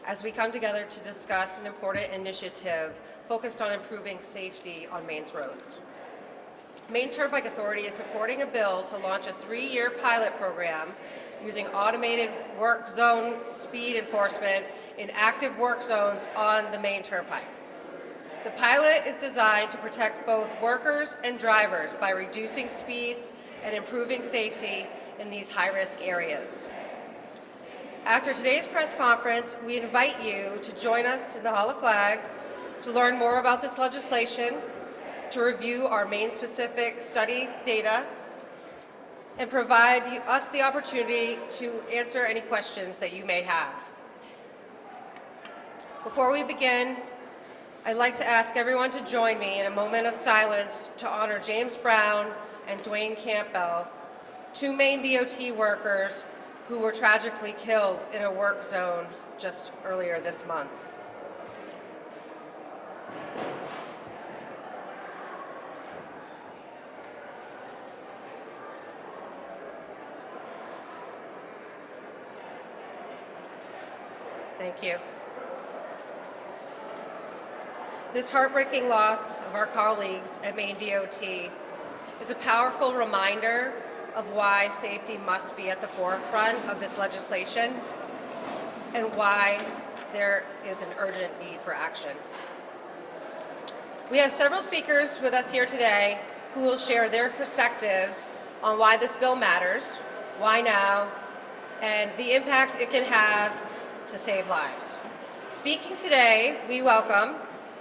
as we come together to discuss an important initiative focused on improving safety on Maine's roads. Maine Turnpike Authority is supporting a bill to launch a 3-year pilot program using automated work zone speed enforcement in active work zones on the Maine Turnpike. The pilot is designed to protect both workers and drivers by reducing speeds and improving safety in these high-risk areas. After today's press conference, we invite you to join us in the Hall of Flags to learn more about this legislation, to review our Maine-specific study data, and provide us the opportunity to answer any questions that you may have. Before we begin, I'd like to ask everyone to join me in a moment of silence to honor James Brown and Dwayne Campbell, 2 Maine DOT workers who were tragically killed in a work zone just earlier this month. Thank you. This heartbreaking loss of our colleagues at Maine DOT is a powerful reminder of why safety must be at the forefront of this legislation and why there is an urgent need for action. We have several speakers with us here today who will share their perspectives on why this bill matters, why now, and the impact it can have to save lives. Speaking today, we welcome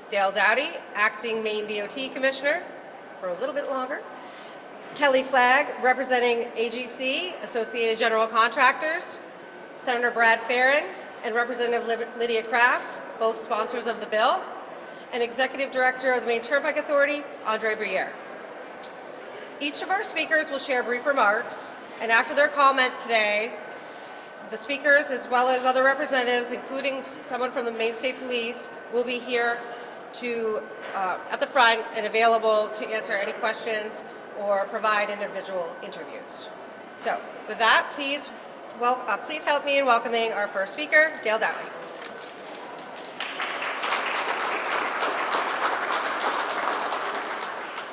Dale Dowdy, Acting Maine DOT Commissioner, for a little bit longer. Kelly Flagg, representing AGC, Associated General Contractors. Senator Brad Farron and Representative Lydia Crafts, both sponsors of the bill. And Executive Director of the Maine Turnpike Authority, Andre Briere. Each of our speakers will share brief remarks, and after their comments today, the speakers, as well as other representatives, including someone from the Maine State Police, will be here at the front and available to answer any questions or provide individual interviews. So, with that, please help me in welcoming our first speaker, Dale Dowdy.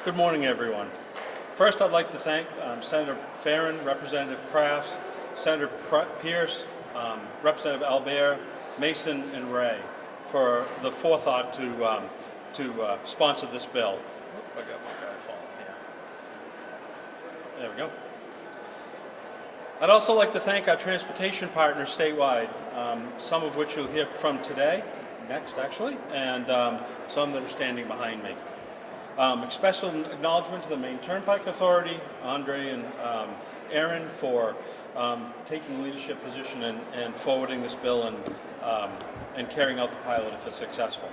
Good morning, everyone. First, I'd like to thank Senator Farron, Representative Crafts, Senator Pierce, Representative Albert, Mason, and Ray for the forethought to sponsor this bill. I got my guy falling here. There we go. I'd also like to thank our transportation partners statewide, some of which you'll hear from today, next actually, and some that are standing behind me. Special acknowledgement to the Maine Turnpike Authority, Andre and Aaron, for taking leadership position and forwarding this bill and carrying out the pilot if it's successful.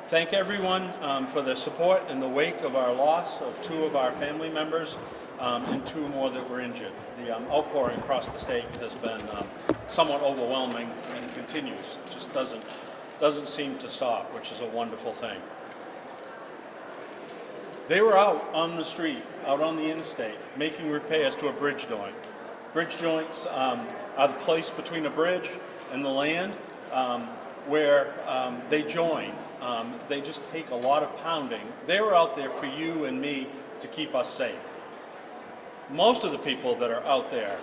Thank everyone for their support in the wake of our loss of 2 of our family members and 2 more that were injured. The outpouring across the state has been somewhat overwhelming and continues. It just doesn't seem to stop, which is a wonderful thing. They were out on the street, out on the interstate, making repairs to a bridge joint. Bridge joints are the place between a bridge and the land where they join. They just take a lot of pounding. They were out there for you and me to keep us safe. Most of the people that are out there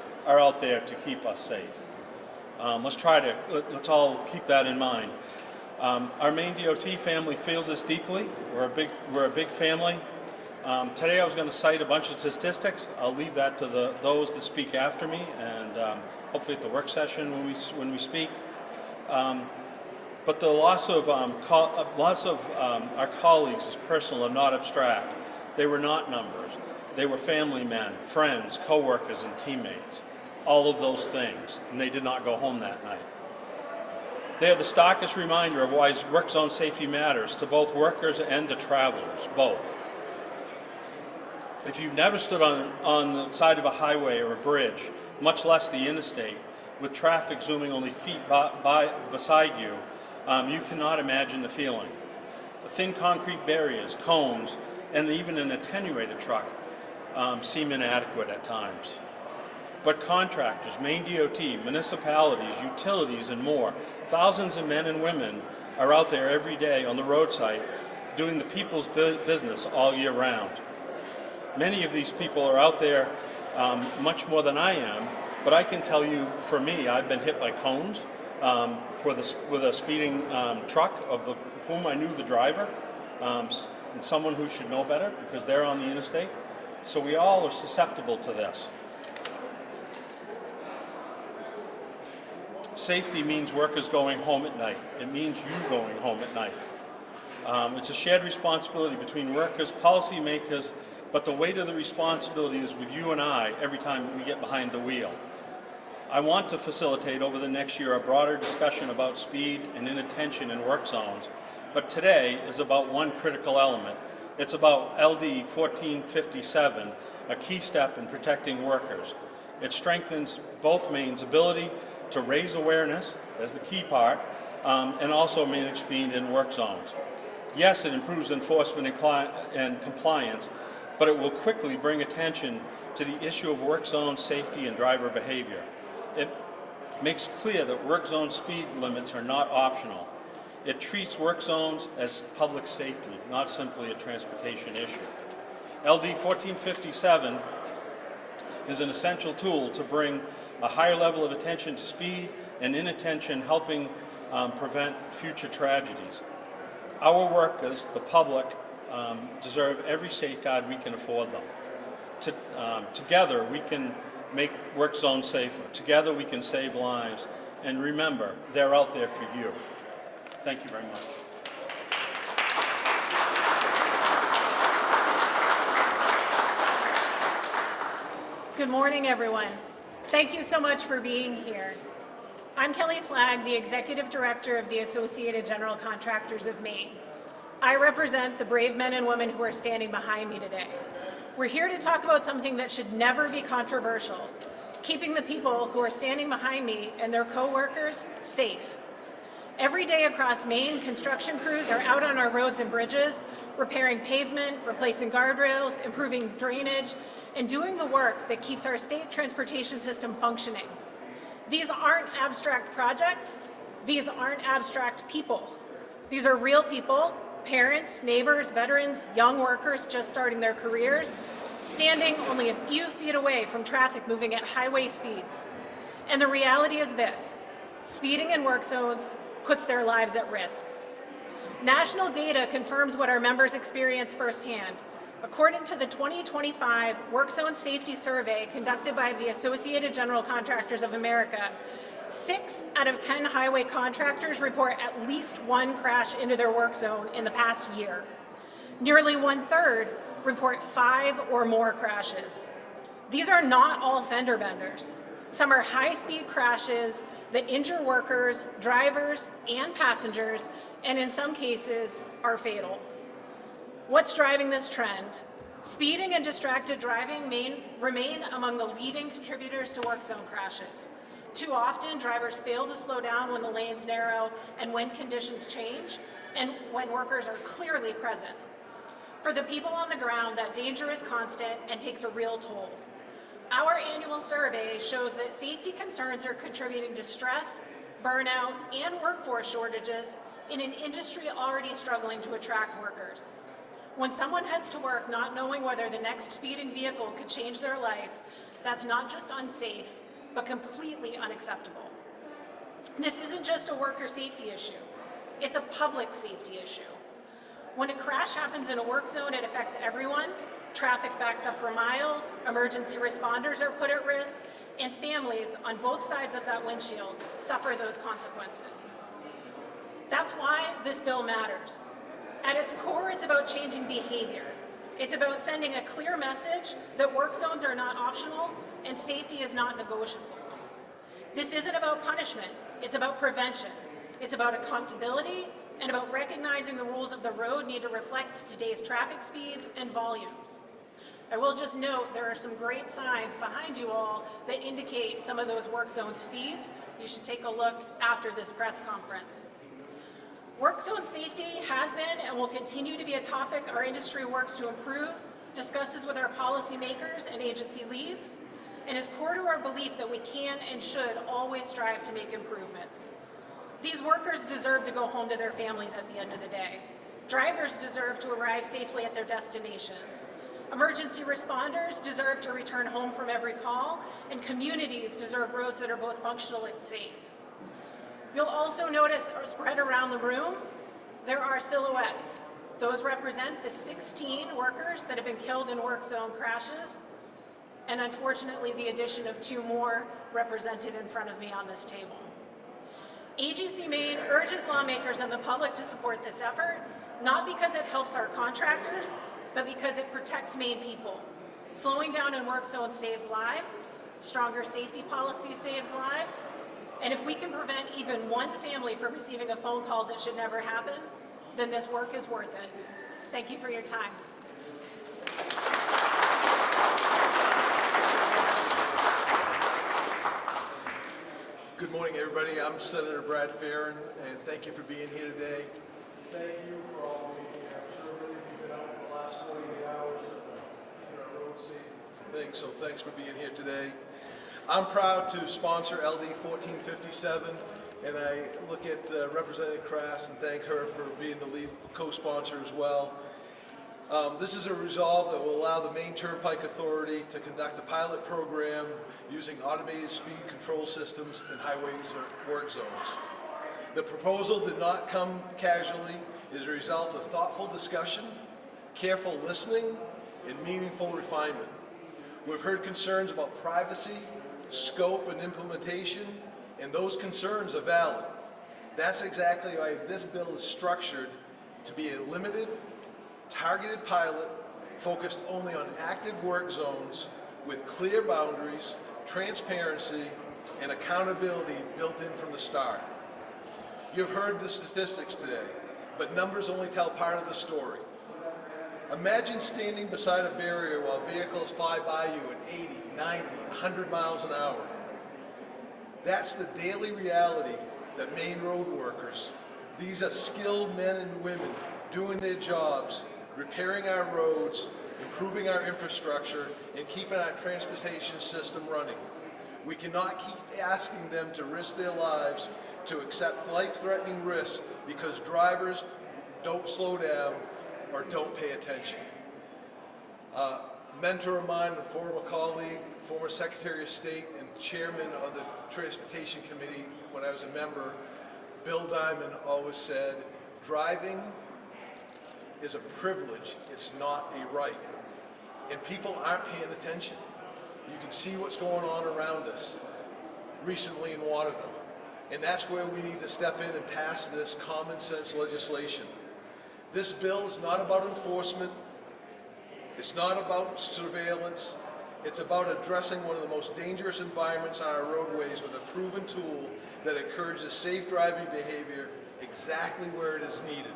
to keep us safe. Let's all keep that in mind. Our Maine DOT family feels this deeply. We're a big family. Today I was going to cite a bunch of statistics. I'll leave that to those that speak after me, and hopefully at the work session when we speak. But the loss of our colleagues is personal and not abstract. They were not numbers. They were family men, friends, co-workers, and teammates. All of those things, and they did not go home that night. They are the starkest reminder of why work zone safety matters to both workers and the travelers, both. If you've never stood on the side of a highway or a bridge, much less the interstate, with traffic zooming only feet beside you, you cannot imagine the feeling. The thin concrete barriers, cones, and even an attenuated truck seem inadequate at times. but contractors, Maine DOT, municipalities, utilities, and more. Thousands of men and women are out there every day on the roadside doing the people's business all year round. Many of these people are out there much more than I am, but I can tell you, for me, I've been hit by cones with a speeding truck of whom I knew the driver, and someone who should know better because they're on the interstate. So we all are susceptible to this. Safety means workers going home at night. It means you going home at night. It's a shared responsibility between workers, policymakers, but the weight of the responsibility is with you and I every time we get behind the wheel. I want to facilitate over the next year a broader discussion about speed and inattention in work zones, but today is about one critical element. It's about LD 1457, a key step in protecting workers. It strengthens both Maine's ability to raise awareness, as the key part, and also manage speed in work zones. Yes, it improves enforcement and compliance, but it will quickly bring attention to the issue of work zone safety and driver behavior. It makes clear that work zone speed limits are not optional. It treats work zones as public safety, not simply a transportation issue. LD 1457 is an essential tool to bring a higher level of attention to speed and inattention, helping prevent future tragedies. Our workers, the public, deserve every safeguard we can afford them. Together we can make work zones safer. Together we can save lives. And remember, they're out there for you. Thank you very much. Good morning, everyone. Thank you so much for being here. I'm Kelly Flagg, the Executive Director of the Associated General Contractors of Maine. I represent the brave men and women who are standing behind me today. We're here to talk about something that should never be controversial, keeping the people who are standing behind me and their co-workers safe. Every day across Maine, construction crews are out on our roads and bridges, repairing pavement, replacing guardrails, improving drainage, and doing the work that keeps our state transportation system functioning. These aren't abstract projects. These aren't abstract people. These are real people, parents, neighbors, veterans, young workers just starting their careers, standing only a few feet away from traffic moving at highway speeds. And the reality is this: speeding in work zones puts their lives at risk. National data confirms what our members experience firsthand. According to the 2025 Work Zone Safety Survey conducted by the Associated General Contractors of America, 6 out of 10 highway contractors report at least one crash into their work zone in the past year. Nearly 1/3 report 5 or more crashes. These are not all fender benders. Some are high-speed crashes that injure workers, drivers, and passengers, and in some cases are fatal. What's driving this trend? Speeding and distracted driving remain among the leading contributors to work zone crashes. Too often, drivers fail to slow down when the lanes narrow and when conditions change, and when workers are clearly present. For the people on the ground, that danger is constant and takes a real toll. Our annual survey shows that safety concerns are contributing to stress, burnout, and workforce shortages in an industry already struggling to attract workers. When someone heads to work not knowing whether the next speeding vehicle could change their life, that's not just unsafe, but completely unacceptable. This isn't just a worker safety issue. It's a public safety issue. When a crash happens in a work zone, it affects everyone. Traffic backs up for miles, emergency responders are put at risk, and families on both sides of that windshield suffer those consequences. That's why this bill matters. At its core, it's about changing behavior. It's about sending a clear message that work zones are not optional and safety is not negotiable. This isn't about punishment, it's about prevention. It's about accountability and about recognizing the rules of the road need to reflect today's traffic speeds and volumes. I will just note there are some great signs behind you all that indicate some of those work zone speeds. You should take a look after this press conference. Work zone safety has been and will continue to be a topic our industry works to improve, discusses with our policymakers and agency leads. and is core to our belief that we can and should always strive to make improvements. These workers deserve to go home to their families at the end of the day. Drivers deserve to arrive safely at their destinations. Emergency responders deserve to return home from every call, and communities deserve roads that are both functional and safe. You'll also notice, spread around the room, there are silhouettes. Those represent the 16 workers that have been killed in work zone crashes, and unfortunately the addition of 2 more represented in front of me on this table. AGC Maine urges lawmakers and the public to support this effort, not because it helps our contractors, but because it protects Maine people. Slowing down in work zones saves lives, stronger safety policy saves lives, and if we can prevent even one family from receiving a phone call that should never happen, then this work is worth it. Thank you for your time. Good morning, everybody. I'm Senator Brad Farron, and thank you for being here today. Thank you for all being here. I'm sure many of you have been out for the last 48 hours keeping our road safe thing, so thanks for being here today. I'm proud to sponsor LD 1457, and I look at Representative Crafts and thank her for being the lead co-sponsor as well. This is a resolve that will allow the Maine Turnpike Authority to conduct a pilot program using automated speed control systems in highway work zones. The proposal did not come casually. It is a result of thoughtful discussion, careful listening, and meaningful refinement. We've heard concerns about privacy, scope, and implementation, and those concerns are valid. That's exactly why this bill is structured to be a limited, targeted pilot focused only on active work zones with clear boundaries, transparency, and accountability built in from the start. You've heard the statistics today, but numbers only tell part of the story. Imagine standing beside a barrier while vehicles fly by you at 80, 90, 100 miles an hour. That's the daily reality that Maine road workers, these are skilled men and women doing their jobs, repairing our roads, improving our infrastructure, and keeping our transportation system running. We cannot keep asking them to risk their lives, to accept life-threatening risks because drivers don't slow down or don't pay attention. A mentor of mine and former colleague, former Secretary of State and Chairman of the Transportation Committee when I was a member, Bill Diamond, always said, driving is a privilege, it's not a right. And people aren't paying attention. You can see what's going on around us recently in Waterville. And that's where we need to step in and pass this common sense legislation. This bill is not about enforcement. It's not about surveillance. It's about addressing one of the most dangerous environments on our roadways with a proven tool that encourages safe driving behavior exactly where it is needed.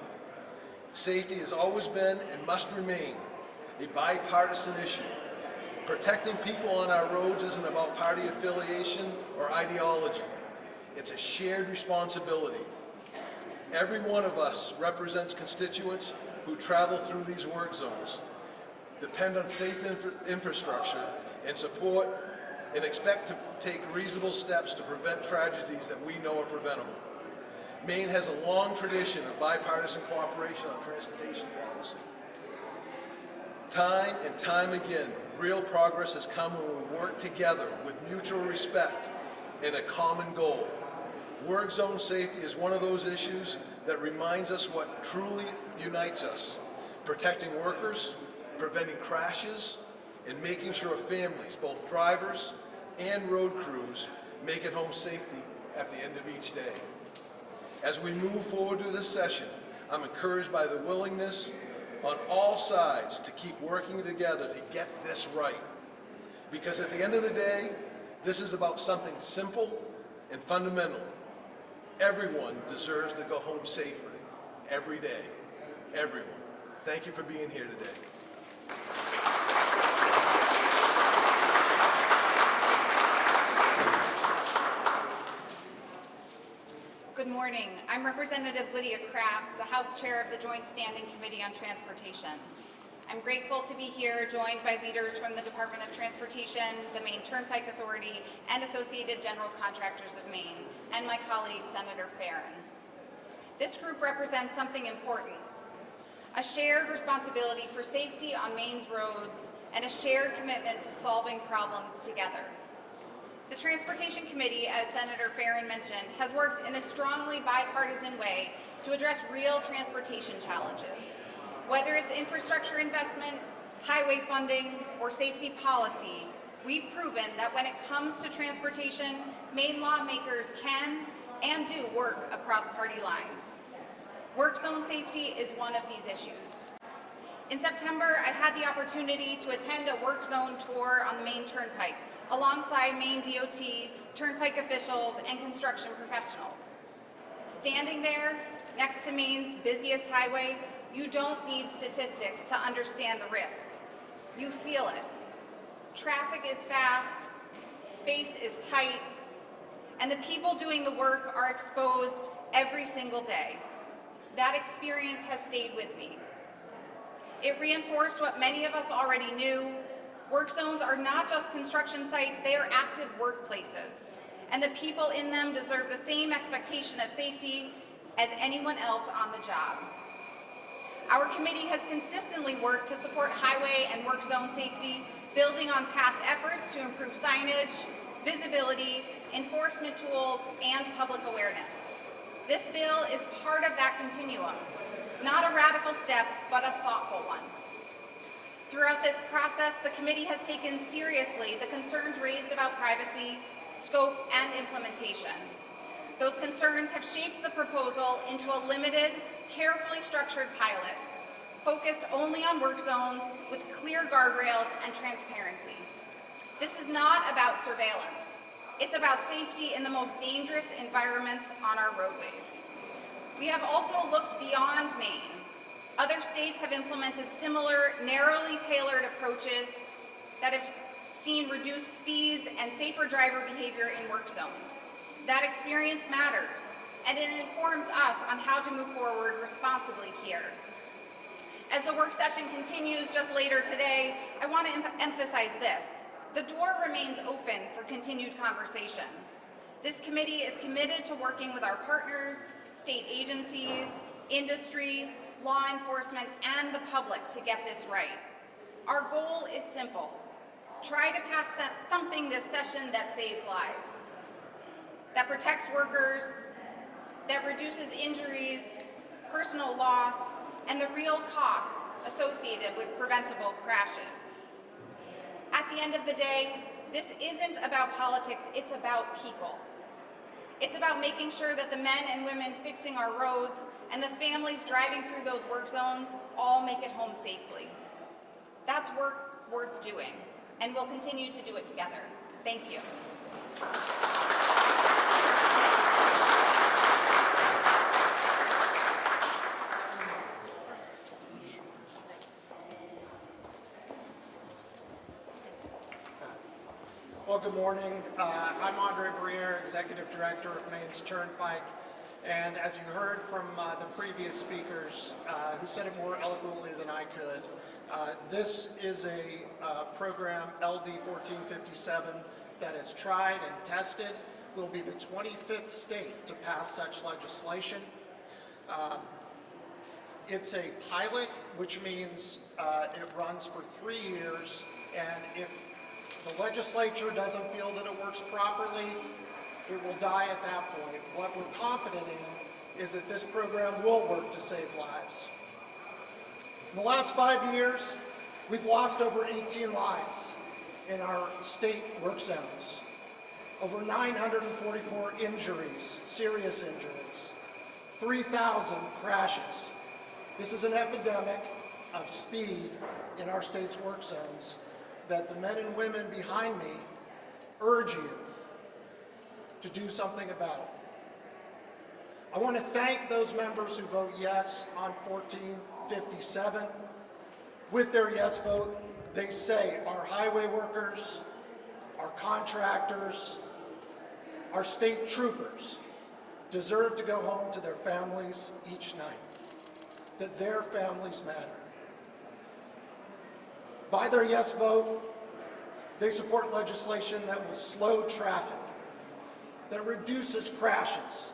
Safety has always been and must remain a bipartisan issue. Protecting people on our roads isn't about party affiliation or ideology. It's a shared responsibility. Every one of us represents constituents who travel through these work zones, depend on safe infrastructure, and support and expect to take reasonable steps to prevent tragedies that we know are preventable. Maine has a long tradition of bipartisan cooperation on transportation policy. Time and time again, real progress has come when we work together with mutual respect and a common goal. Work zone safety is one of those issues that reminds us what truly unites us, protecting workers, preventing crashes, and making sure families, both drivers and road crews, make it home safely at the end of each day. As we move forward to this session, I'm encouraged by the willingness on all sides to keep working together to get this right. Because at the end of the day, this is about something simple and fundamental. Everyone deserves to go home safely, every day, everyone. Thank you for being here today. Good morning. I'm Representative Lydia Crafts, the House Chair of the Joint Standing Committee on Transportation. I'm grateful to be here, joined by leaders from the Department of Transportation, the Maine Turnpike Authority, and Associated General Contractors of Maine, and my colleague, Senator Farren. This group represents something important: a shared responsibility for safety on Maine's roads and a shared commitment to solving problems together. The Transportation Committee, as Senator Farren mentioned, has worked in a strongly bipartisan way to address real transportation challenges. Whether it's infrastructure investment, highway funding, or safety policy, we've proven that when it comes to transportation, Maine lawmakers can and do work across party lines. Work zone safety is one of these issues. In September, I had the opportunity to attend a work zone tour on the Maine Turnpike alongside Maine DOT, Turnpike officials, and construction professionals. Standing there next to Maine's busiest highway, you don't need statistics to understand the risk. You feel it. Traffic is fast, space is tight, and the people doing the work are exposed every single day. That experience has stayed with me. It reinforced what many of us already knew. Work zones are not just construction sites, they are active workplaces, and the people in them deserve the same expectation of safety as anyone else on the job. Our committee has consistently worked to support highway and work zone safety, building on past efforts to improve signage, visibility, enforcement tools, and public awareness. This bill is part of that continuum, not a radical step, but a thoughtful one. Throughout this process, the committee has taken seriously the concerns raised about privacy, scope, and implementation. Those concerns have shaped the proposal into a limited, carefully structured pilot, focused only on work zones with clear guardrails and transparency. This is not about surveillance. It's about safety in the most dangerous environments on our roadways. We have also looked beyond Maine. Other states have implemented similar, narrowly tailored approaches that have seen reduced speeds and safer driver behavior in work zones. That experience matters, and it informs us on how to move forward responsibly here. As the work session continues just later today, I want to emphasize this. The door remains open for continued conversation. This committee is committed to working with our partners, state agencies, industry, law enforcement, and the public to get this right. Our goal is simple. Try to pass something this session that saves lives, that protects workers, that reduces injuries, personal loss, and the real costs associated with preventable crashes. At the end of the day, this isn't about politics, it's about people. It's about making sure that the men and women fixing our roads and the families driving through those work zones all make it home safely. That's work worth doing, and we'll continue to do it together. Thank you. Well, good morning. I'm Andre Briere, Executive Director of Maine's Turnpike. And as you heard from the previous speakers, who said it more eloquently than I could, this is a program, LD 1457, that is tried and tested. We'll be the 25th state to pass such legislation. It's a pilot, which means it runs for 3 years, and if the legislature doesn't feel that it works properly, it will die at that point. What we're confident in is that this program will work to save lives. In the last 5 years, we've lost over 18 lives in our state work zones. Over 944 injuries, serious injuries, 3,000 crashes. This is an epidemic of speed in our state's work zones that the men and women behind me urge you to do something about. I want to thank those members who vote yes on 1457. With their yes vote, they say our highway workers, our contractors, our state troopers deserve to go home to their families each night, that their families matter. By their yes vote, they support legislation that will slow traffic, that reduces crashes.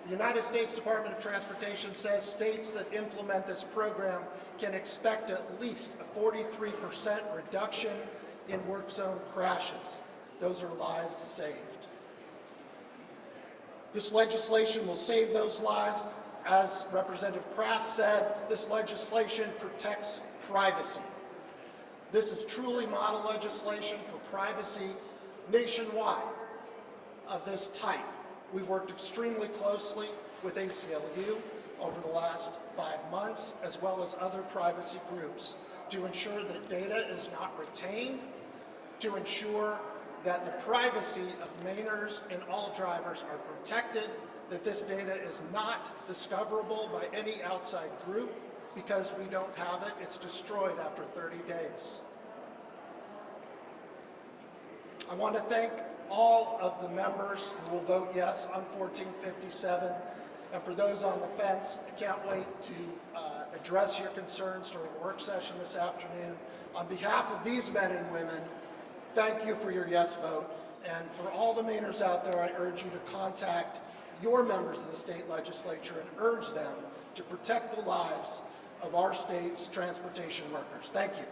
The United States Department of Transportation says states that implement this program can expect at least a 43% reduction in work zone crashes. Those are lives saved. This legislation will save those lives. As Representative Kraft said, this legislation protects privacy. This is truly model legislation for privacy nationwide of this type. We've worked extremely closely with ACLU over the last 5 months, as well as other privacy groups, to ensure that data is not retained, to ensure that the privacy of Mainers and all drivers are protected, that this data is not discoverable by any outside group. Because we don't have it, it's destroyed after 30 days. I want to thank all of the members who will vote yes on 1457. And for those on the fence, I can't wait to address your concerns during the work session this afternoon. On behalf of these men and women, thank you for your yes vote. And for all the Mainers out there, I urge you to contact your members of the state legislature and urge them to protect the lives of our state's transportation workers. Thank you.